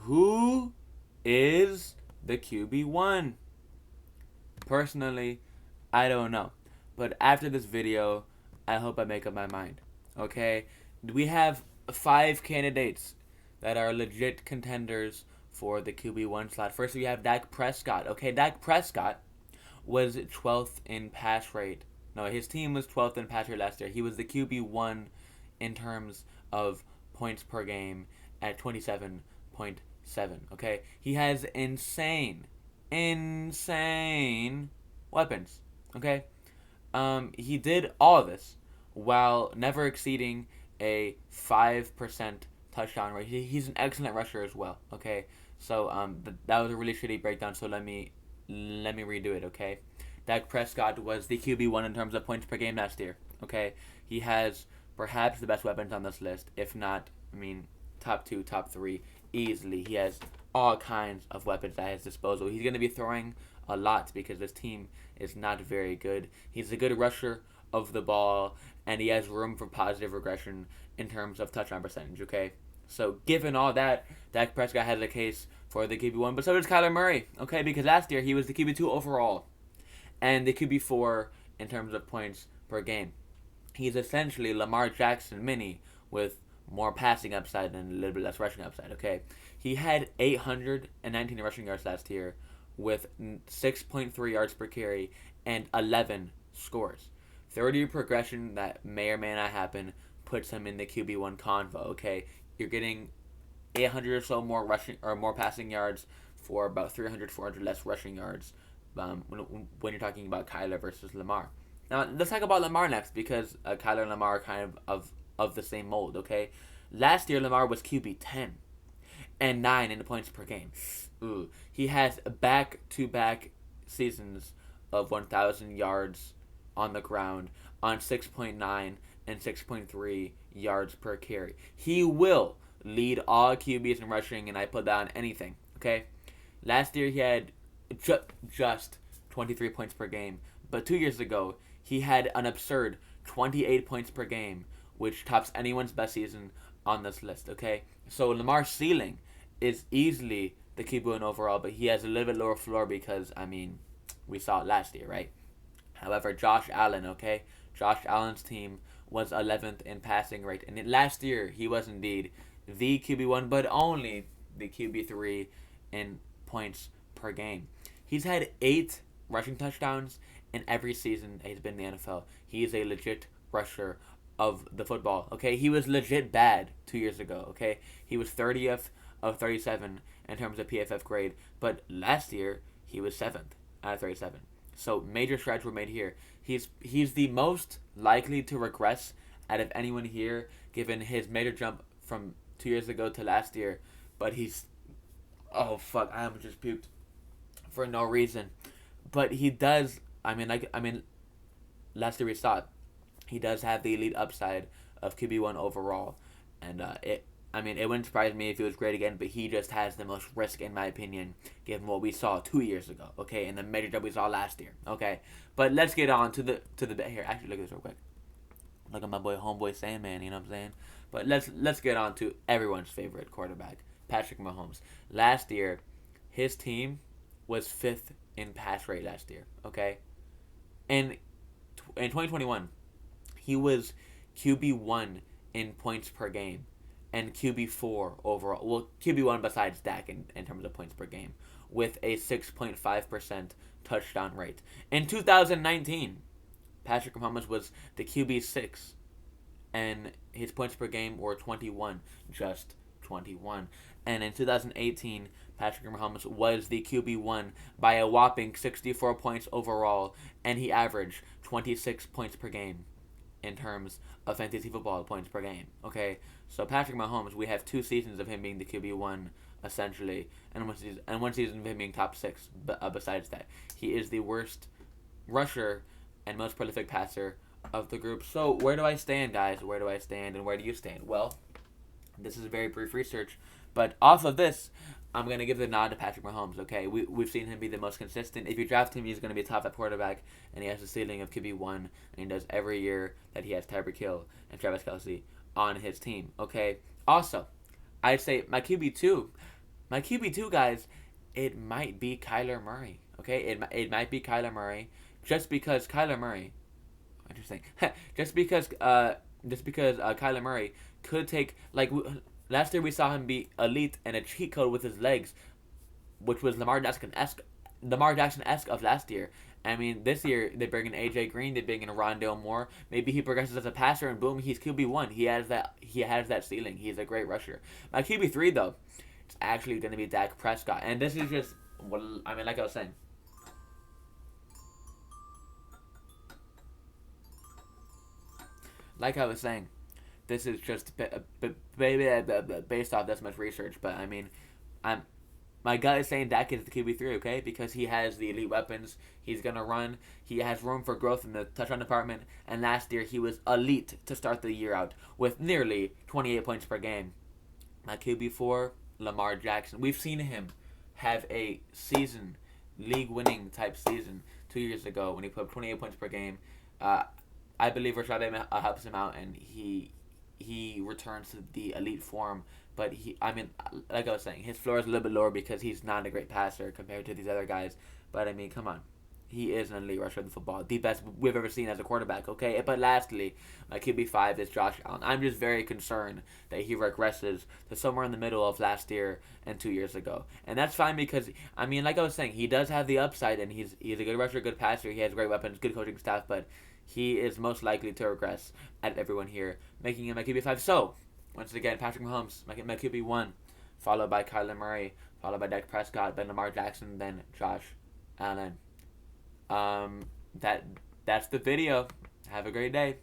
Who is the QB1? Personally, I don't know. But after this video, I hope I make up my mind. Okay? We have 5 candidates that are legit contenders for the QB1 slot. First, we have Dak Prescott. Okay, Dak Prescott was 12th in pass rate. No, his team was 12th in pass rate last year. He was the QB1 in terms of points per game at 27.7. Okay, he has insane weapons. Okay, he did all of this while never exceeding a 5% touchdown rate. He's an excellent rusher as well. Okay, so that was a really shitty breakdown. So let me redo it. Okay, Dak Prescott was the QB1 in terms of points per game last year. Okay, he has perhaps the best weapons on this list, if not, I mean, top 2, top 3 easily. He has all kinds of weapons at his disposal. He's going to be throwing a lot because this team is not very good. He's a good rusher of the ball, and he has room for positive regression in terms of touchdown percentage. Okay, so given all that, Dak Prescott has a case for the QB1, but so does Kyler Murray. Okay, because last year he was the QB2 overall, and the QB4 in terms of points per game. He's essentially Lamar Jackson mini with more passing upside and a little bit less rushing upside. Okay, he had 819 rushing yards last year, with 6.3 yards per carry and 11 scores. 30 progression that may or may not happen puts him in the QB1 convo. Okay, you're getting 800 or so more rushing or more passing yards for about 300, 400 less rushing yards when you're talking about Kyler versus Lamar. Now, let's talk about Lamar next because Kyler and Lamar are kind of the same mold, okay? Last year, Lamar was QB 10 and 9 in the points per game. Ooh. He has back-to-back seasons of 1,000 yards on the ground on 6.9 and 6.3 yards per carry. He will lead all QBs in rushing, and I put that on anything, okay? Last year, he had just 23 points per game, but 2 years ago, he had an absurd 28 points per game, which tops anyone's best season on this list, okay? So Lamar's ceiling is easily the QB1 overall, but he has a little bit lower floor because, I mean, we saw it last year, right? However, Josh Allen, okay? Josh Allen's team was 11th in passing rate. And last year, he was indeed the QB1, but only the QB3 in points per game. He's had 8 rushing touchdowns in every season he's been in the NFL. He is a legit rusher of the football. Okay, he was legit bad 2 years ago. Okay, he was 30th of 37 in terms of PFF grade, but last year he was 7th out of 37. So major strides were made here. He's the most likely to regress out of anyone here, given his major jump from 2 years ago to last year. But he's, oh fuck, I almost just puked for no reason. But he does. I mean, last year we saw it. He does have the elite upside of QB1 overall, and it wouldn't surprise me if he was great again. But he just has the most risk, in my opinion, given what we saw 2 years ago. Okay, and the major jump we saw last year. Okay, but let's get on to the bet here. Actually, look at this real quick. Look at my boy, homeboy Sandman. You know what I'm saying? But let's get on to everyone's favorite quarterback, Patrick Mahomes. Last year, his team was 5th in pass rate last year. Okay, and in 2021, he was QB1 in points per game and QB4 overall. Well, QB1 besides Dak in terms of points per game, with a 6.5% touchdown rate. In 2019, Patrick Mahomes was the QB6, and his points per game were 21, just 21. And in 2018, Patrick Mahomes was the QB1 by a whopping 64 points overall, and he averaged 26 points per game in terms of fantasy football points per game. Okay, so Patrick Mahomes, we have 2 seasons of him being the QB1 essentially, and one season of him being top 6. Besides that, he is the worst rusher and most prolific passer of the group. So where do I stand, guys? Where do I stand, and where do you stand? Well, this is a very brief research, but off of this, I'm going to give the nod to Patrick Mahomes, okay? We've seen him be the most consistent. If you draft him, he's going to be a top 5 quarterback, and he has a ceiling of QB1, and he does every year that he has Tyreek Hill and Travis Kelce on his team, okay? Also, I'd say my QB2, My QB2, guys, it might be Kyler Murray. Okay, it might be Kyler Murray, just because Kyler Murray. Interesting. just because Kyler Murray could take last year we saw him be elite and a cheat code with his legs, which was Lamar Jackson esque of last year. I mean, this year they bring in AJ Green, they bring in Rondale Moore. Maybe he progresses as a passer, and boom, he's QB1. He has that ceiling. He's a great rusher. My QB3 though, it's actually going to be Dak Prescott, and this is just like I was saying. Like I was saying, this is just based off this much research. But I mean, I'm my gut is saying Dak is the QB3, okay? Because he has the elite weapons. He's gonna run. He has room for growth in the touchdown department. And last year he was elite to start the year out with nearly 28 points per game. My QB4, Lamar Jackson. We've seen him have a season, league-winning type season 2 years ago when he put up 28 points per game. Uh, I believe Rashad helps him out, and he returns to the elite form. But like I was saying, his floor is a little bit lower because he's not a great passer compared to these other guys. But I mean, come on, he is an elite rusher of the football, the best we've ever seen as a quarterback. Okay, but lastly, my QB5 is Josh Allen. I'm just very concerned that he regresses to somewhere in the middle of last year and 2 years ago, and that's fine because like I was saying, he does have the upside, and he's a good rusher, good passer. He has great weapons, good coaching staff, but he is most likely to regress out of everyone here, making him my QB5. So, once again, Patrick Mahomes, my QB1, followed by Kyler Murray, followed by Dak Prescott, then Lamar Jackson, then Josh Allen. Um, that that's the video. Have a great day.